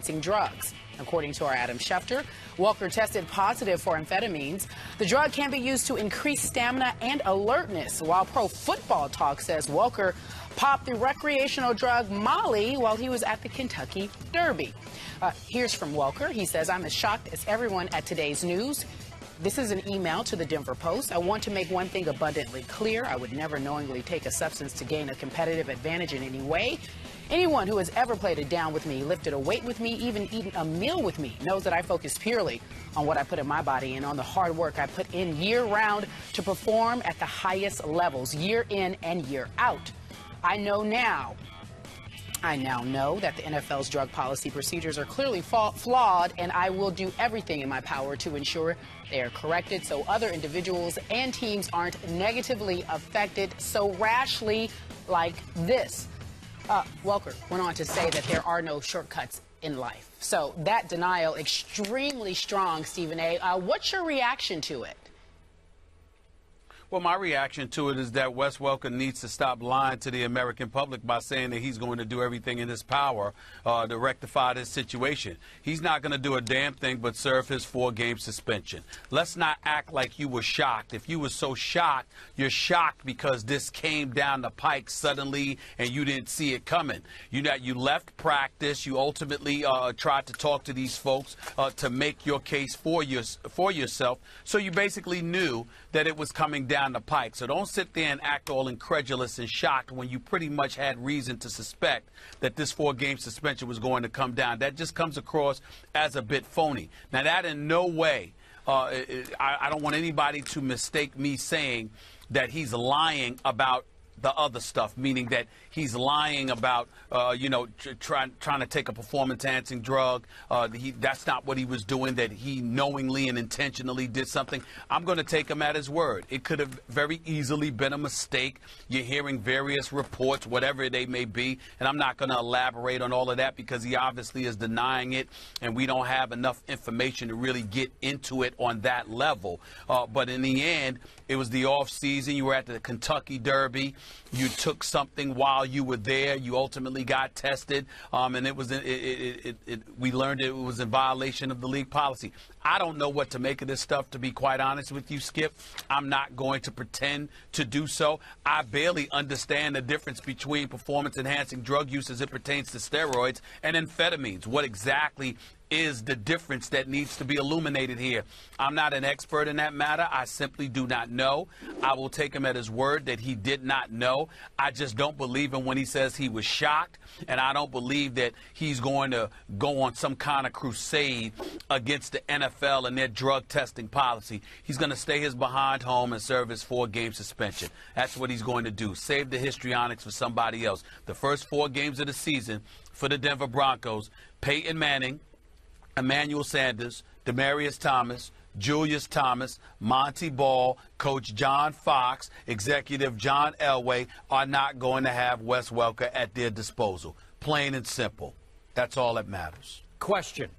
performance-enhancing drugs. According to our Adam Schefter, Welker tested positive for amphetamines. The drug can be used to increase stamina and alertness, while Pro Football Talk says Welker popped the recreational drug Molly while he was at the Kentucky Derby. Here's from Welker. He says, "I'm as shocked as everyone at today's news. This is an email to the Denver Post. I want to make one thing abundantly clear. I would never knowingly take a substance to gain a competitive advantage in any way. Anyone who has ever played it down with me, lifted a weight with me, even eaten a meal with me, knows that I focus purely on what I put in my body and on the hard work I put in year-round to perform at the highest levels, year in and year out. I now know that the NFL's drug policy procedures are clearly flawed, and I will do everything in my power to ensure they are corrected so other individuals and teams aren't negatively affected so rashly like this." Welker went on to say that there are no shortcuts in life. So that denial, extremely strong, Stephen A. What's your reaction to it? Well, my reaction to it is that Wes Welker needs to stop lying to the American public by saying that he's going to do everything in his power to rectify this situation. He's not going to do a damn thing but serve his 4-game suspension. Let's not act like you were shocked. If you were so shocked, you're shocked because this came down the pike suddenly and you didn't see it coming. You left practice. You ultimately tried to talk to these folks to make your case for yourself. So you basically knew that it was coming down the pike. So don't sit there and act all incredulous and shocked when you pretty much had reason to suspect that this 4-game suspension was going to come down. That just comes across as a bit phony. Now, that in no way, I don't want anybody to mistake me saying that he's lying about the other stuff, meaning that he's lying about, trying to take a performance-enhancing drug. That's not what he was doing, that he knowingly and intentionally did something. I'm going to take him at his word. It could have very easily been a mistake. You're hearing various reports, whatever they may be, and I'm not going to elaborate on all of that because he obviously is denying it, and we don't have enough information to really get into it on that level. But in the end, it was the off season. You were at the Kentucky Derby. You took something while you were there. You ultimately got tested, and we learned it was in violation of the league policy. I don't know what to make of this stuff, to be quite honest with you, Skip. I'm not going to pretend to do so. I barely understand the difference between performance-enhancing drug use as it pertains to steroids and amphetamines. What exactly is the difference that needs to be illuminated here? I'm not an expert in that matter. I simply do not know. I will take him at his word that he did not know. I just don't believe him when he says he was shocked, and I don't believe that he's going to go on some kind of crusade against the NFL and their drug testing policy. He's going to stay his behind home and serve his 4-game suspension. That's what he's going to do. Save the histrionics for somebody else. The first 4 games of the season for the Denver Broncos, Peyton Manning, Emmanuel Sanders, Demaryius Thomas, Julius Thomas, Monty Ball, Coach John Fox, Executive John Elway are not going to have Wes Welker at their disposal. Plain and simple. That's all that matters. Question.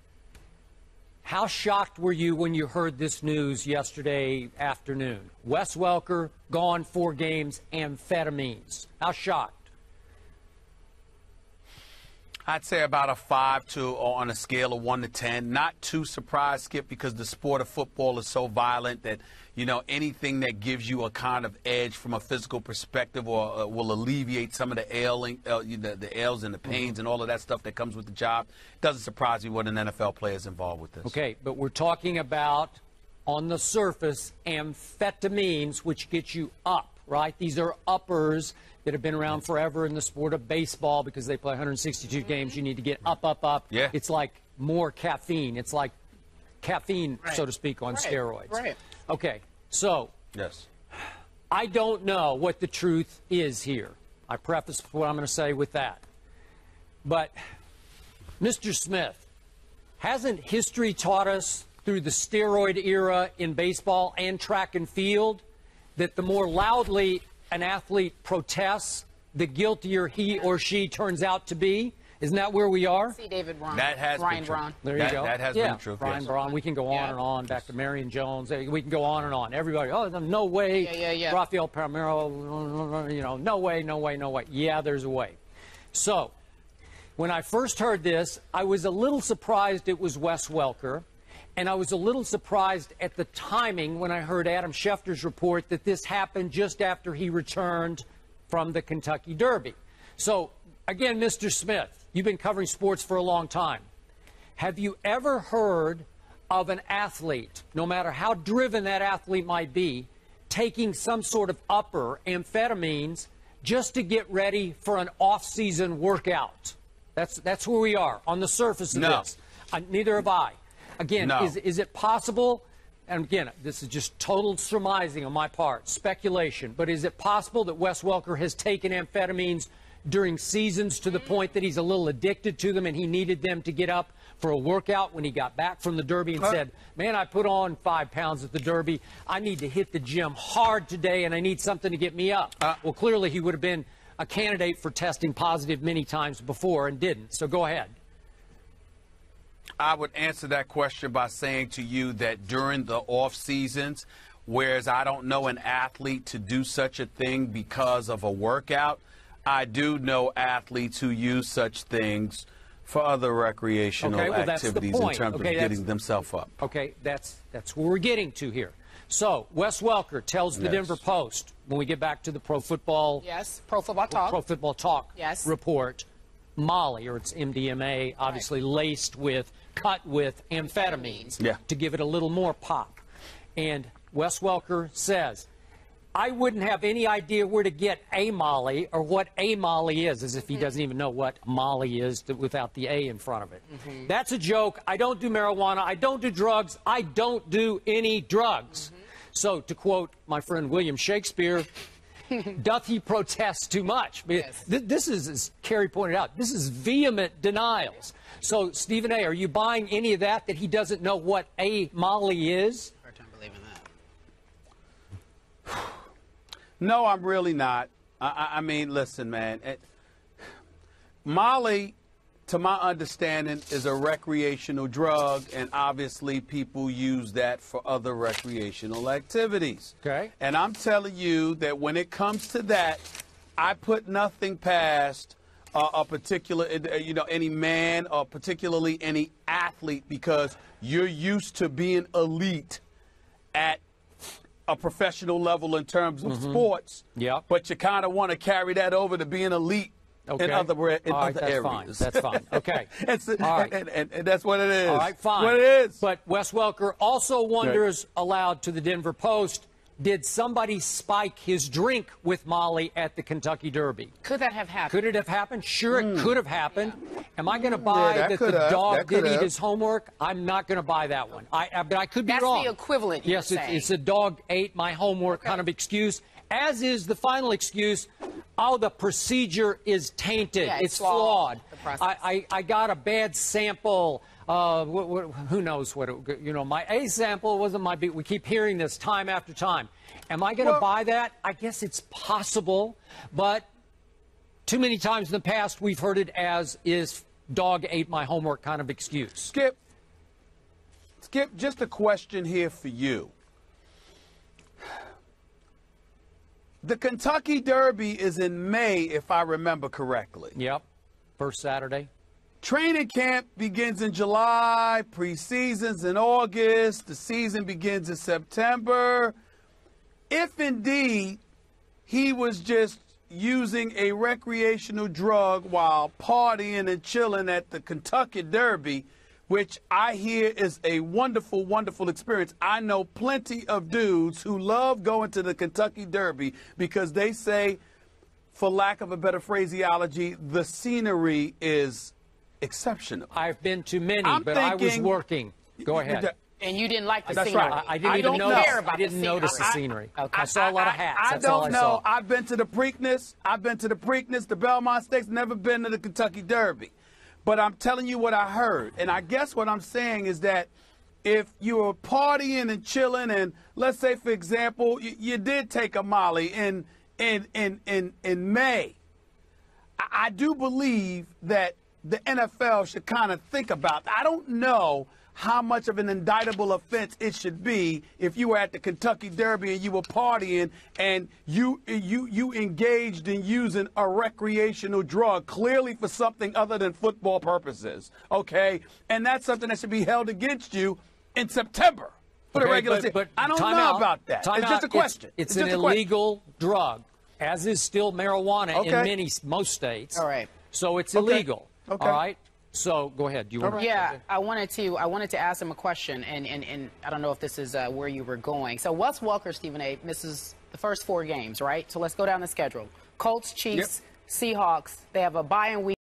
How shocked were you when you heard this news yesterday afternoon? Wes Welker, gone 4 games, amphetamines. How shocked? I'd say about a 5 on a scale of 1 to 10. Not too surprised, Skip, because the sport of football is so violent that, anything that gives you a kind of edge from a physical perspective or will alleviate some of the the ails and the pains and all of that stuff that comes with the job, doesn't surprise me when an NFL player is involved with this. Okay, but we're talking about, on the surface, amphetamines, which get you up, right? These are uppers that have been around forever in the sport of baseball because they play 162 games. You need to get up, up, up. Yeah. It's like more caffeine. It's like caffeine, so to speak, on steroids. Right. Okay, so Yes. I don't know what the truth is here. I preface what I'm going to say with that. But, Mr. Smith, hasn't history taught us through the steroid era in baseball and track and field that the more loudly an athlete protests, the guiltier he or she turns out to be? Isn't that where we are? See David Braun. That has Ryan been true. Braun. There you go. That has been true. Brian Yes. Braun. We can go on and on, back to Marion Jones. We can go on and on. Everybody, no way. Yeah. Rafael Palmeiro, no way. Yeah, there's a way. So, When I first heard this, I was a little surprised it was Wes Welker, and I was a little surprised at the timing when I heard Adam Schefter's report that this happened just after he returned from the Kentucky Derby. So, again, Mr. Smith, you've been covering sports for a long time. Have you ever heard of an athlete, no matter how driven that athlete might be, taking some sort of upper amphetamines just to get ready for an off-season workout? That's where we are on the surface of this. Neither have I. Again, is it possible? And again, this is just total surmising on my part, speculation. But is it possible that Wes Welker has taken amphetamines during seasons to the point that he's a little addicted to them and he needed them to get up for a workout when he got back from the Derby and said, man, I put on 5 pounds at the Derby. I need to hit the gym hard today and I need something to get me up. Well, clearly he would have been a candidate for testing positive many times before and didn't. So go ahead. I would answer that question by saying to you that during the off seasons, whereas I don't know an athlete to do such a thing because of a workout, I do know athletes who use such things for other recreational activities in terms of getting themselves up. Okay, that's where we're getting to here. So, Wes Welker tells the Denver Post, when we get back to the Pro Football Talk report, Molly, or it's MDMA, obviously laced with, cut with amphetamines to give it a little more pop. And Wes Welker says, I wouldn't have any idea where to get a Molly or what a Molly is, as if he doesn't even know what Molly is without the A in front of it. That's a joke. I don't do marijuana. I don't do drugs. I don't do any drugs. So, to quote my friend William Shakespeare, doth he protest too much? This is, as Kerry pointed out, this is vehement denials. So, Stephen A., are you buying any of that he doesn't know what a Molly is? Hard time believing that. No, I'm really not. I mean, listen, man. Molly, to my understanding, is a recreational drug, and obviously people use that for other recreational activities. Okay. And I'm telling you that when it comes to that, I put nothing past a particular, any man or particularly any athlete, because you're used to being elite at a professional level in terms of sports, but you kind of want to carry that over to being elite in other areas. That's fine. Okay. And that's what it is. All right, fine. What it is. But Wes Welker also wonders aloud to the Denver Post, did somebody spike his drink with Molly at the Kentucky Derby? Could that have happened? Could it have happened? Sure, it could have happened. Am I going to buy that the dog did eat his homework? I'm not going to buy that one. But I could be wrong. That's the equivalent, yes, it's a dog ate my homework kind of excuse, as is the final excuse. Oh, the procedure is tainted. Yeah, it's flawed. I got a bad sample. Who knows what it, my A sample wasn't my B. We keep hearing this time after time. Am I going to buy that? I guess it's possible, but too many times in the past we've heard it as is dog ate my homework kind of excuse. Skip, just a question here for you. The Kentucky Derby is in May, if I remember correctly. Yep, first Saturday. Training camp begins in July, preseason's in August, the season begins in September. If indeed he was just using a recreational drug while partying and chilling at the Kentucky Derby, which I hear is a wonderful, wonderful experience. I know plenty of dudes who love going to the Kentucky Derby because they say, for lack of a better phraseology, the scenery is exceptional. I've been to many, but I was working. Go ahead. And you didn't like the That's scenery. right. I didn't even notice. I didn't notice the scenery. I saw a lot of hats. I don't know. I've been to the Preakness. I've been to the Preakness, the Belmont Stakes. Never been to the Kentucky Derby. But I'm telling you what I heard. And I guess what I'm saying is that if you were partying and chilling, and let's say, for example, you did take a Molly in May, I do believe that the NFL should kind of think about. I don't know how much of an indictable offense it should be if you were at the Kentucky Derby and you were partying and you engaged in using a recreational drug, clearly for something other than football purposes, okay? And that's something that should be held against you in September for the regular season. But I don't know about that. It's just a question. It's an illegal drug, as is still marijuana in most states. All right. So it's illegal. Okay. All right. So go ahead. Do you want to? Yeah, I wanted to ask him a question, and I don't know if this is where you were going. So Wes Welker, Stephen A., misses the first 4 games, right? So let's go down the schedule. Colts, Chiefs, Seahawks. They have a bye-in week.